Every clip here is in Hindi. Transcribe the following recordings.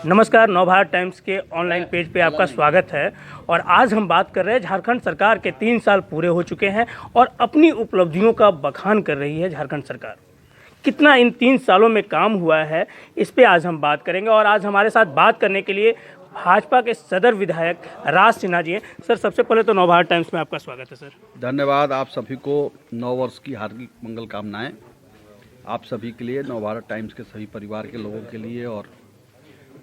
नमस्कार, नवभारत टाइम्स के ऑनलाइन पेज पे आपका स्वागत है। और आज हम बात कर रहे हैं झारखंड सरकार के 3 साल पूरे हो चुके हैं और अपनी उपलब्धियों का बखान कर रही है झारखंड सरकार। कितना इन 3 सालों में काम हुआ है, इस पे आज हम बात करेंगे। और आज हमारे साथ बात करने के लिए भाजपा के सदर विधायक राज सिन्हा जी हैं। सर, सबसे पहले तो नवभारत टाइम्स में आपका स्वागत है। सर, धन्यवाद। आप सभी को नव वर्ष की हार्दिक मंगल कामनाएं। आप सभी के लिए, नवभारत टाइम्स के सभी परिवार के लोगों के लिए और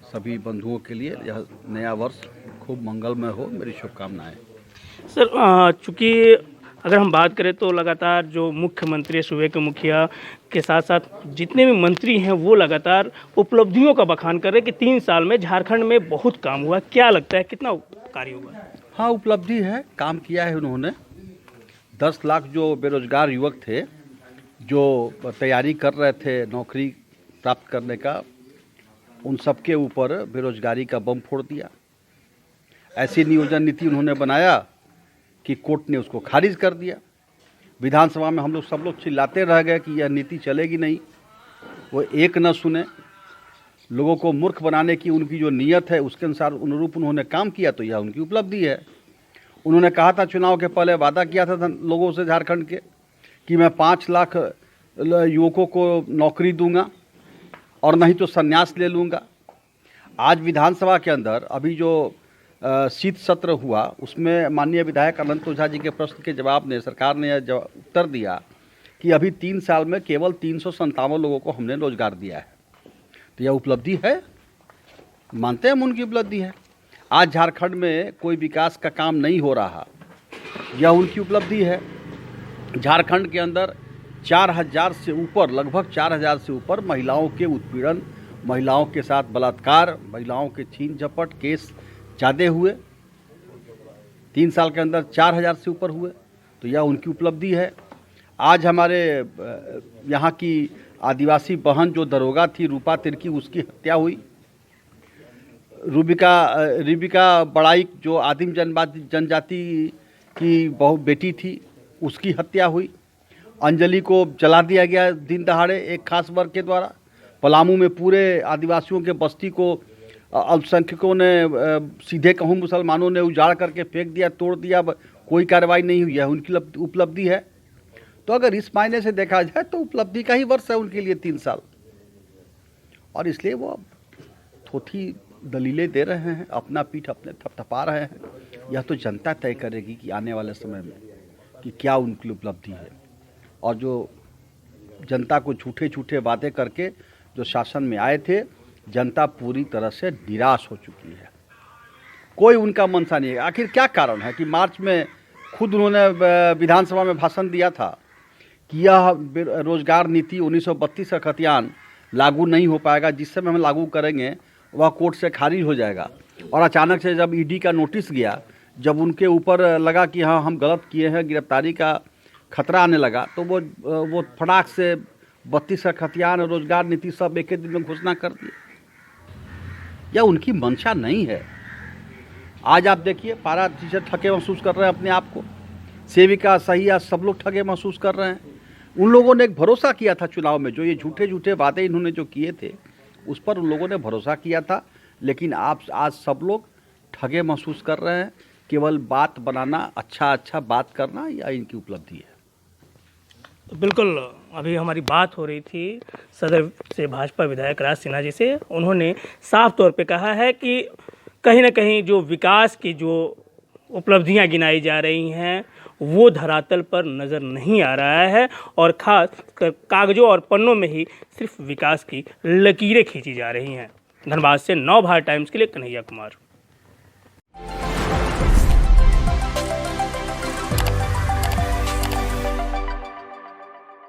सभी बंधुओं के लिए यह नया वर्ष खूब मंगलमय हो, मेरी शुभकामनाएं। सर, चूँकि अगर हम बात करें तो लगातार जो मुख्यमंत्री, सूबे के मुखिया के साथ साथ जितने भी मंत्री हैं वो लगातार उपलब्धियों का बखान कर रहे हैं कि 3 साल में झारखंड में बहुत काम हुआ। क्या लगता है, कितना कार्य हुआ? हाँ, उपलब्धि है, काम किया है उन्होंने। 10 लाख जो बेरोजगार युवक थे, जो तैयारी कर रहे थे नौकरी प्राप्त करने का, उन सबके ऊपर बेरोजगारी का बम फोड़ दिया। ऐसी नियोजन नीति उन्होंने बनाया कि कोर्ट ने उसको खारिज कर दिया। विधानसभा में हम लोग सब लोग चिल्लाते रह गए कि यह नीति चलेगी नहीं। वो एक न सुने, लोगों को मूर्ख बनाने की उनकी जो नीयत है उसके अनुसार अनुरूप उन्होंने काम किया, तो यह उनकी उपलब्धि है। उन्होंने कहा था, चुनाव के पहले वादा किया था लोगों से झारखंड के कि मैं 5 लाख युवकों को नौकरी दूंगा और नहीं तो संन्यास ले लूँगा। आज विधानसभा के अंदर अभी जो शीत सत्र हुआ, उसमें माननीय विधायक अनंत ओझा जी के प्रश्न के जवाब में सरकार ने यह उत्तर दिया कि अभी 3 साल में केवल 357 लोगों को हमने रोजगार दिया है। तो यह उपलब्धि है, मानते हैं हम उनकी उपलब्धि है। आज झारखंड में कोई विकास का काम नहीं हो रहा, यह उनकी उपलब्धि है। झारखंड के अंदर 4000 से ऊपर, लगभग 4000 से ऊपर महिलाओं के उत्पीड़न, महिलाओं के साथ बलात्कार, महिलाओं के छीन झपट केस ज़्यादा हुए। 3 साल के अंदर 4000 से ऊपर हुए, तो यह उनकी उपलब्धि है। आज हमारे यहाँ की आदिवासी बहन जो दरोगा थी, रूपा तिर्की, उसकी हत्या हुई। रूबिका बड़ाई जो आदिम जनजाति की बेटी थी, उसकी हत्या हुई। अंजलि को जला दिया गया दिन दहाड़े एक खास वर्ग के द्वारा। पलामू में पूरे आदिवासियों के बस्ती को अल्पसंख्यकों ने, सीधे कहूँ मुसलमानों ने उजाड़ करके फेंक दिया, तोड़ दिया, कोई कार्रवाई नहीं हुई है, उनकी उपलब्धि है। तो अगर इस मायने से देखा जाए तो उपलब्धि का ही वर्ष है उनके लिए 3 साल। और इसलिए वो थोथी दलीलें दे रहे हैं, अपना पीठ अपने थपथपा रहे हैं। यह तो जनता तय करेगी कि आने वाले समय में कि क्या उनकी उपलब्धि है। और जो जनता को झूठे झूठे वादे करके जो शासन में आए थे, जनता पूरी तरह से निराश हो चुकी है। कोई उनका मनसा नहीं है। आखिर क्या कारण है कि मार्च में खुद उन्होंने विधानसभा में भाषण दिया था कि यह रोजगार नीति 1932 का खतियान लागू नहीं हो पाएगा, जिस समय हम लागू करेंगे वह कोर्ट से खारिज हो जाएगा। और अचानक से जब ईडी का नोटिस गया, जब उनके ऊपर लगा कि हाँ हम गलत किए हैं, गिरफ्तारी का खतरा आने लगा, तो वो फटाक से 32 का खतियान, रोजगार नीति सब एक ही दिन में घोषणा कर दिए। यह उनकी मंशा नहीं है। आज आप देखिए, पारा टीचर ठगे महसूस कर रहे हैं अपने आप को, सेविका सही, आज सब लोग ठगे महसूस कर रहे हैं। उन लोगों ने एक भरोसा किया था चुनाव में, जो ये झूठे झूठे वादे इन्होंने जो किए थे उस पर उन लोगों ने भरोसा किया था। लेकिन आप आज सब लोग ठगे महसूस कर रहे हैं। केवल बात बनाना, अच्छा बात करना, यह इनकी उपलब्धि है। बिल्कुल, अभी हमारी बात हो रही थी सदर से भाजपा विधायक राज सिन्हा जी से। उन्होंने साफ तौर पे कहा है कि कहीं ना कहीं जो विकास की जो उपलब्धियां गिनाई जा रही हैं वो धरातल पर नज़र नहीं आ रहा है, और खास कर कागजों और पन्नों में ही सिर्फ विकास की लकीरें खींची जा रही हैं। धनबाद से नवभारत टाइम्स के लिए कन्हैया कुमार।